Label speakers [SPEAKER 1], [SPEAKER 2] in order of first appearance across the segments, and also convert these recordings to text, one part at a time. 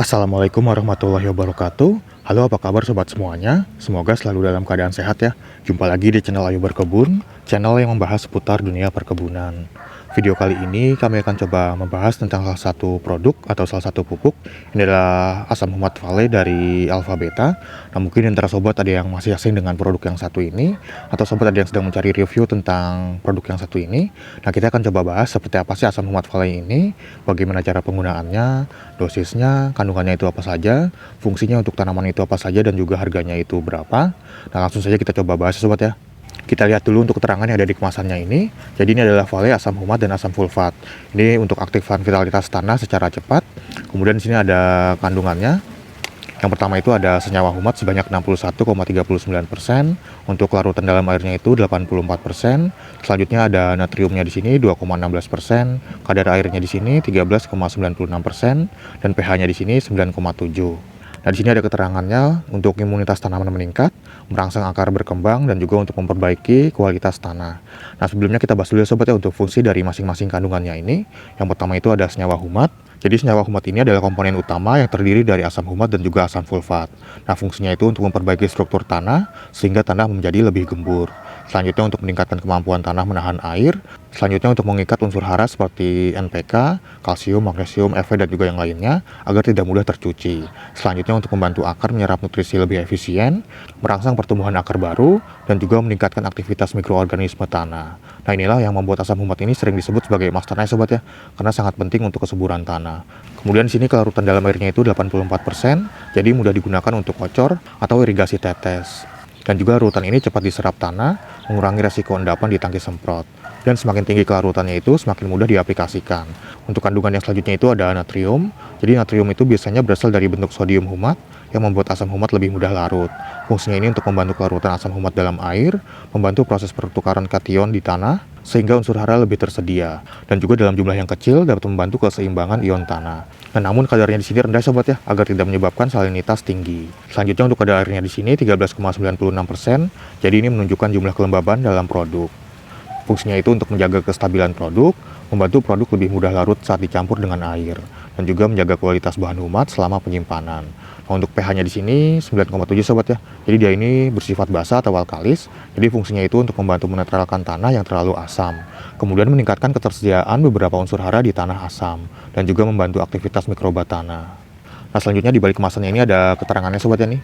[SPEAKER 1] Assalamualaikum warahmatullahi wabarakatuh. Halo, apa kabar sobat semuanya? Semoga selalu dalam keadaan sehat ya. Jumpa lagi di channel Ayu Berkebun, channel yang membahas seputar dunia perkebunan. Video kali ini kami akan coba membahas tentang salah satu produk atau salah satu pupuk. Ini adalah asam humat Vale dari Alpha Beta. Nah, mungkin antara sobat ada yang masih asing dengan produk yang satu ini, atau sobat ada yang sedang mencari review tentang produk yang satu ini. Nah, kita akan coba bahas seperti apa sih asam humat Vale ini, bagaimana cara penggunaannya, dosisnya, kandungannya itu apa saja, fungsinya untuk tanaman itu apa saja, dan juga harganya itu berapa. Nah, langsung saja kita coba bahas ya sobat ya. Kita lihat dulu untuk keterangan yang ada di kemasannya ini. Jadi ini adalah Vale asam humat dan asam sulfat. Ini untuk aktifan vitalitas tanah secara cepat. Kemudian di sini ada kandungannya. Yang pertama itu ada senyawa humat sebanyak 61,39%, untuk larutan dalam airnya itu 84%. Selanjutnya ada natriumnya di sini 2,16%, kadar airnya di sini 13,96%, dan pH-nya di sini 9,7. Nah, di sini ada keterangannya untuk imunitas tanaman meningkat, merangsang akar berkembang, dan juga untuk memperbaiki kualitas tanah. Nah, sebelumnya kita bahas dulu ya sobat ya untuk fungsi dari masing-masing kandungannya ini. Yang pertama itu ada senyawa humat. Jadi senyawa humat ini adalah komponen utama yang terdiri dari asam humat dan juga asam sulfat. Nah, fungsinya itu untuk memperbaiki struktur tanah sehingga tanah menjadi lebih gembur. Selanjutnya untuk meningkatkan kemampuan tanah menahan air. Selanjutnya untuk mengikat unsur hara seperti NPK, kalsium, magnesium, Fe, dan juga yang lainnya agar tidak mudah tercuci. Selanjutnya untuk membantu akar menyerap nutrisi lebih efisien, merangsang pertumbuhan akar baru, dan juga meningkatkan aktivitas mikroorganisme tanah. Nah, inilah yang membuat asam humat ini sering disebut sebagai emas tanah ya sobat ya, karena sangat penting untuk kesuburan tanah. Kemudian di sini kelarutan dalam airnya itu 84%, jadi mudah digunakan untuk kocor atau irigasi tetes. Dan juga larutan ini cepat diserap tanah, mengurangi resiko endapan di tangki semprot. Dan semakin tinggi kelarutannya itu, semakin mudah diaplikasikan. Untuk kandungan yang selanjutnya itu ada natrium. Jadi natrium itu biasanya berasal dari bentuk sodium humat yang membuat asam humat lebih mudah larut. Fungsinya ini untuk membantu kelarutan asam humat dalam air, membantu proses pertukaran kation di tanah, sehingga unsur hara lebih tersedia. Dan juga dalam jumlah yang kecil dapat membantu keseimbangan ion tanah. Nah, namun kadarnya di sini rendah sobat ya, agar tidak menyebabkan salinitas tinggi. Selanjutnya untuk kadar airnya di sini 13,96%. Jadi ini menunjukkan jumlah kelembaban dalam produk. Fungsinya itu untuk menjaga kestabilan produk, membantu produk lebih mudah larut saat dicampur dengan air, dan juga menjaga kualitas bahan humat selama penyimpanan. Nah, untuk pH-nya di sini 9,7 sobat ya. Jadi dia ini bersifat basa atau alkalis. Jadi fungsinya itu untuk membantu menetralkan tanah yang terlalu asam. Kemudian meningkatkan ketersediaan beberapa unsur hara di tanah asam, dan juga membantu aktivitas mikroba tanah. Nah, selanjutnya di balik kemasannya ini ada keterangannya sobat ya nih.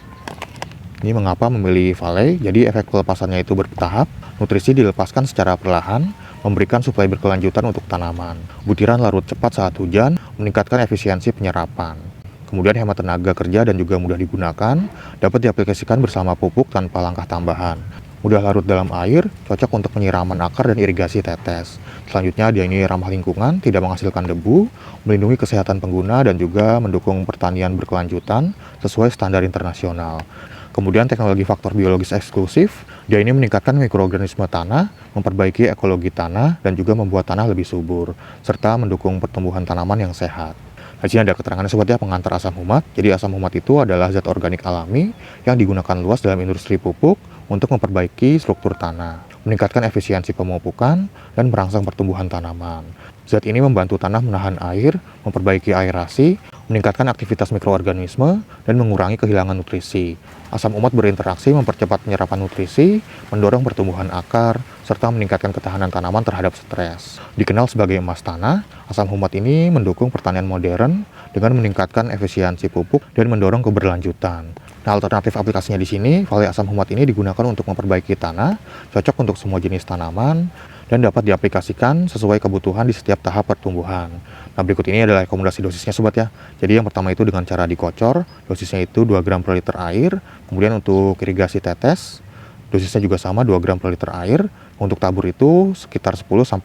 [SPEAKER 1] Ini mengapa memilih Vale. Jadi efek pelepasannya itu bertahap, nutrisi dilepaskan secara perlahan, memberikan suplai berkelanjutan untuk tanaman. Butiran larut cepat saat hujan, meningkatkan efisiensi penyerapan. Kemudian hemat tenaga kerja dan juga mudah digunakan, dapat diaplikasikan bersama pupuk tanpa langkah tambahan. Mudah larut dalam air, cocok untuk penyiraman akar dan irigasi tetes. Selanjutnya dia ini ramah lingkungan, tidak menghasilkan debu, melindungi kesehatan pengguna, dan juga mendukung pertanian berkelanjutan sesuai standar internasional. Kemudian teknologi faktor biologis eksklusif, dia ini meningkatkan mikroorganisme tanah, memperbaiki ekologi tanah, dan juga membuat tanah lebih subur, serta mendukung pertumbuhan tanaman yang sehat. Di sini ada keterangannya sobat ya, pengantar asam humat. Jadi asam humat itu adalah zat organik alami yang digunakan luas dalam industri pupuk untuk memperbaiki struktur tanah, meningkatkan efisiensi pemupukan, dan merangsang pertumbuhan tanaman. Zat ini membantu tanah menahan air, memperbaiki aerasi, meningkatkan aktivitas mikroorganisme, dan mengurangi kehilangan nutrisi. Asam humat berinteraksi mempercepat penyerapan nutrisi, mendorong pertumbuhan akar, serta meningkatkan ketahanan tanaman terhadap stres. Dikenal sebagai emas tanah, asam humat ini mendukung pertanian modern dengan meningkatkan efisiensi pupuk dan mendorong keberlanjutan. Nah, alternatif aplikasinya di sini, Vale asam humat ini digunakan untuk memperbaiki tanah, cocok untuk semua jenis tanaman, dan dapat diaplikasikan sesuai kebutuhan di setiap tahap pertumbuhan. Nah, berikut ini adalah rekomendasi dosisnya sobat ya. Jadi yang pertama itu dengan cara dikocor, dosisnya itu 2 gram per liter air. Kemudian untuk irigasi tetes, dosisnya juga sama 2 gram per liter air. Untuk tabur itu sekitar 10-15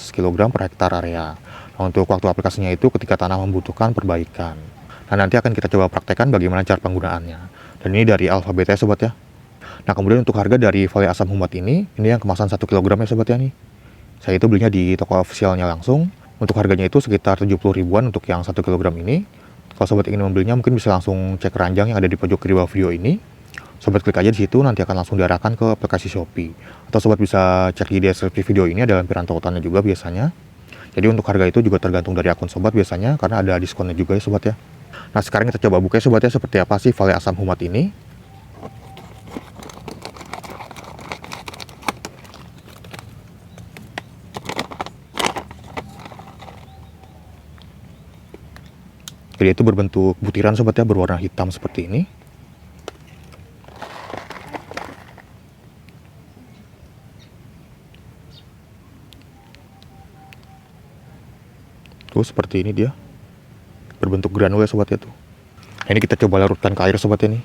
[SPEAKER 1] kg per hektar area. Nah, untuk waktu aplikasinya itu ketika tanah membutuhkan perbaikan. Nah, nanti akan kita coba praktekkan bagaimana cara penggunaannya. Dan ini dari Alpha Beta ya sobat ya. Nah, kemudian untuk harga dari Vale asam humat ini yang kemasan 1 kg ya sobat ya nih. Saya itu belinya di toko officialnya langsung. Untuk harganya itu sekitar 70 ribuan untuk yang 1 kg ini. Kalau sobat ingin membelinya mungkin bisa langsung cek keranjang yang ada di pojok kiri bawah video ini. Sobat klik aja di situ, nanti akan langsung diarahkan ke aplikasi Shopee. Atau sobat bisa cek di deskripsi video ini, ada lampiran tautannya juga biasanya. Jadi untuk harga itu juga tergantung dari akun sobat biasanya, karena ada diskonnya juga ya sobat ya. Nah, sekarang kita coba buka sobat ya, seperti apa sih Vale asam humat ini. Jadi itu berbentuk butiran sobat ya, berwarna hitam seperti ini. Tuh seperti ini dia, berbentuk granul ya sobat ya tuh. Nah, ini kita coba larutkan ke air sobat ya nih.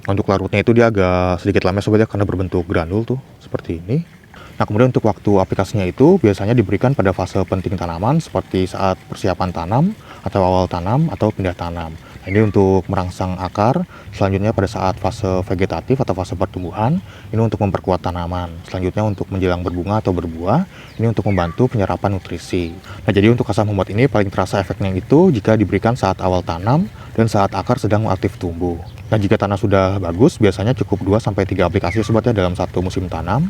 [SPEAKER 1] Untuk larutnya itu dia agak sedikit lama sobat ya, karena berbentuk granul tuh seperti ini. Nah, kemudian untuk waktu aplikasinya itu biasanya diberikan pada fase penting tanaman seperti saat persiapan tanam atau awal tanam atau pindah tanam. Nah, ini untuk merangsang akar, selanjutnya pada saat fase vegetatif atau fase pertumbuhan, ini untuk memperkuat tanaman. Selanjutnya untuk menjelang berbunga atau berbuah, ini untuk membantu penyerapan nutrisi. Nah, jadi untuk asam humat ini paling terasa efeknya itu jika diberikan saat awal tanam dan saat akar sedang aktif tumbuh. Nah, jika tanah sudah bagus, biasanya cukup 2-3 aplikasi sobat ya dalam satu musim tanam.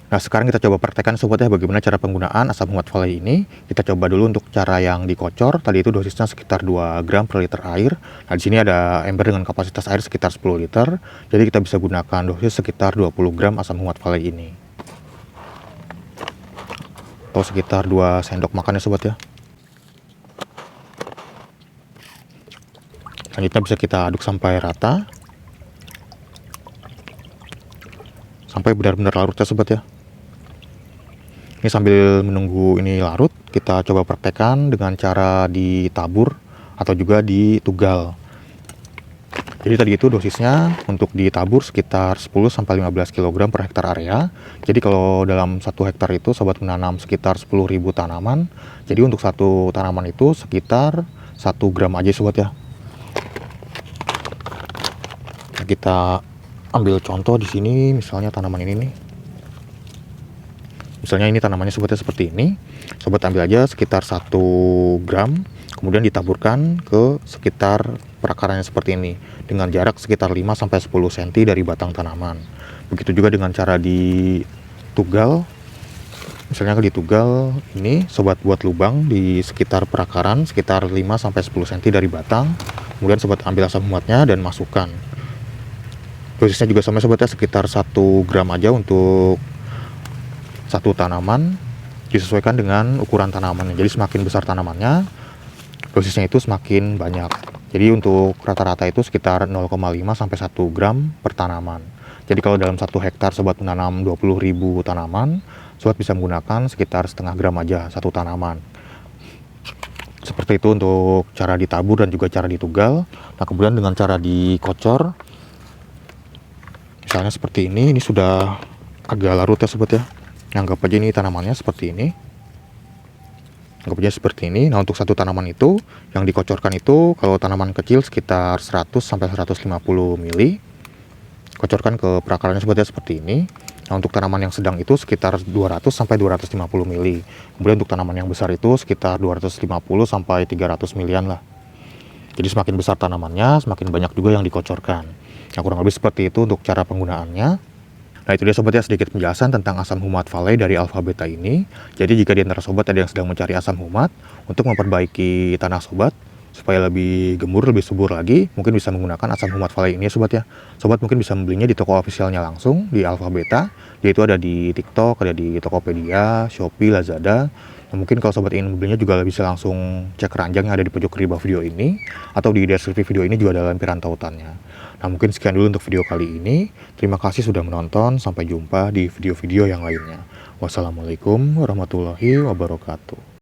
[SPEAKER 1] Nah, sekarang kita coba praktekkan sobat ya bagaimana cara penggunaan asam humat Vale ini. Kita coba dulu untuk cara yang dikocor. Tadi itu dosisnya sekitar 2 gram per liter air. Nah, di sini ada ember dengan kapasitas air sekitar 10 liter. Jadi kita bisa gunakan dosis sekitar 20 gram asam humat Vale ini. Atau sekitar 2 sendok makan ya sobat ya. Selanjutnya bisa kita aduk sampai rata, sampai benar-benar larut ya sobat ya. Ini sambil menunggu ini larut, kita coba praktekkan dengan cara ditabur atau juga ditugal. Jadi tadi itu dosisnya untuk ditabur sekitar 10-15 kg per hektar area. Jadi kalau dalam 1 hektar itu sobat menanam sekitar 10.000 tanaman. Jadi untuk satu tanaman itu sekitar 1 gram aja sobat ya. Kita ambil contoh di sini, misalnya tanaman ini nih. Misalnya ini tanamannya sobatnya seperti ini. Sobat ambil aja sekitar 1 gram, kemudian ditaburkan ke sekitar perakarannya seperti ini dengan jarak sekitar 5-10 cm dari batang tanaman. Begitu juga dengan cara ditugal. Misalnya ditugal ini, sobat buat lubang di sekitar perakaran sekitar 5-10 cm dari batang. Kemudian sobat ambil asam humatnya dan masukkan. Dosisnya juga sama sobat ya, sekitar 1 gram aja untuk satu tanaman, disesuaikan dengan ukuran tanamannya. Jadi semakin besar tanamannya, dosisnya itu semakin banyak. Jadi untuk rata-rata itu sekitar 0,5-1 gram per tanaman. Jadi kalau dalam 1 hektar sobat menanam 20.000 tanaman, sobat bisa menggunakan sekitar setengah gram aja satu tanaman. Seperti itu untuk cara ditabur dan juga cara ditugal. Nah, kemudian dengan cara dikocor, misalnya seperti ini sudah agak larut ya sobat ya. Anggap aja ini tanamannya seperti ini. Anggap aja seperti ini. Nah, untuk satu tanaman itu yang dikocorkan itu kalau tanaman kecil sekitar 100-150 mili. Kocorkan ke perakarannya sobat ya seperti ini. Nah, untuk tanaman yang sedang itu sekitar 200-250 mili. Kemudian untuk tanaman yang besar itu sekitar 250-300 milian lah. Jadi semakin besar tanamannya, semakin banyak juga yang dikocorkan. Nah, kurang lebih seperti itu untuk cara penggunaannya. Nah, itu dia sobat ya sedikit penjelasan tentang asam humat Vale dari alfa beta ini. Jadi jika di antara sobat ada yang sedang mencari asam humat untuk memperbaiki tanah sobat supaya lebih gembur, lebih subur lagi, mungkin bisa menggunakan asam humat Vale ini ya sobat ya. Sobat mungkin bisa membelinya di toko officialnya langsung di alfa beta, yaitu ada di TikTok, ada di Tokopedia, Shopee, Lazada. Nah, mungkin kalau sobat ingin membelinya juga bisa langsung cek keranjang yang ada di pojok kiri bawah video ini, atau di deskripsi video ini juga ada lampiran tautannya. Nah, mungkin sekian dulu untuk video kali ini. Terima kasih sudah menonton, sampai jumpa di video-video yang lainnya. Wassalamualaikum warahmatullahi wabarakatuh.